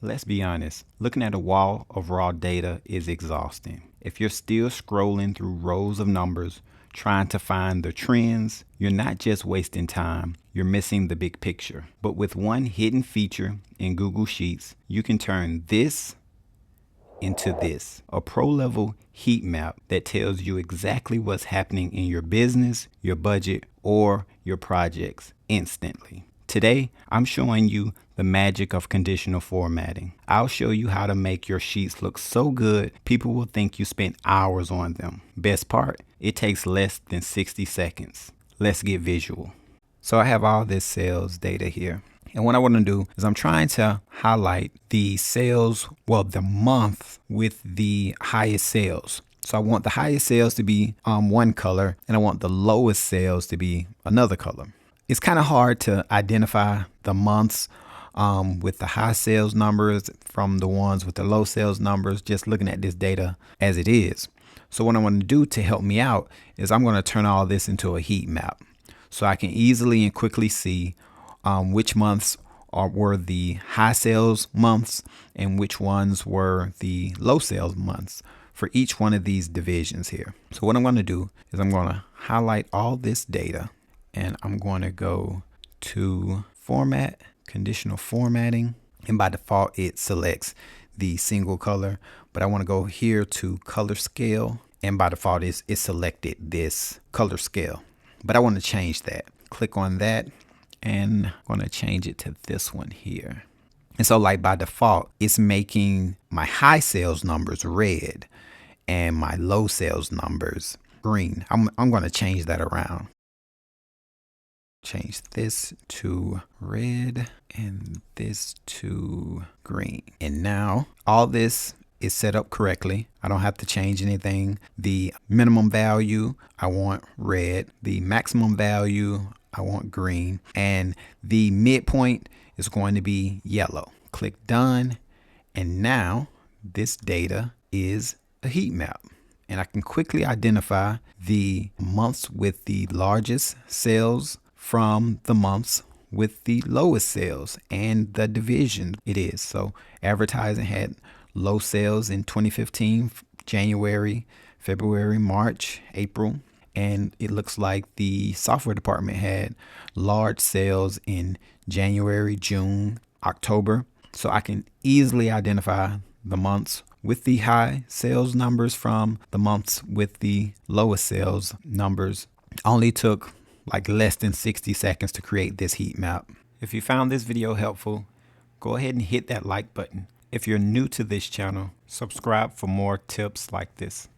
Let's be honest, looking at a wall of raw data is exhausting. If you're still scrolling through rows of numbers, trying to find the trends, you're not just wasting time, you're missing the big picture. But with one hidden feature in Google Sheets, you can turn this into this, a pro-level heat map that tells you exactly what's happening in your business, your budget, or your projects instantly. Today, I'm showing you the magic of conditional formatting. I'll show you how to make your sheets look so good, people will think you spent hours on them. Best part, it takes less than 60 seconds. Let's get visual. So I have all this sales data here. And what I want to do is I'm trying to highlight the sales, well, the month with the highest sales. So I want the highest sales to be one color, and I want the lowest sales to be another color. It's kind of hard to identify the months with the high sales numbers from the ones with the low sales numbers, just looking at this data as it is. So what I want to do to help me out is I'm going to turn all this into a heat map so I can easily and quickly see which months were the high sales months and which ones were the low sales months for each one of these divisions here. So what I'm going to do is I'm going to highlight all this data, and I'm going to go to Format, Conditional Formatting, and by default it selects the single color, but I want to go here to Color Scale, and by default it selected this color scale, but I want to change that. Click on that, and I'm going to change it to this one here. And so like by default, it's making my high sales numbers red and my low sales numbers green. I'm going to change that around. Change this to red and this to green. And now all this is set up correctly. I don't have to change anything. The minimum value, I want red. The maximum value, I want green. And the midpoint is going to be yellow. Click done. And now this data is a heat map. And I can quickly identify the months with the largest sales from the months with the lowest sales and the division it is. So advertising had low sales in 2015, January, February, March, April. And it looks like the software department had large sales in January, June, October. So I can easily identify the months with the high sales numbers from the months with the lowest sales numbers. Only took like less than 60 seconds to create this heat map. If you found this video helpful, go ahead and hit that like button. If you're new to this channel, subscribe for more tips like this.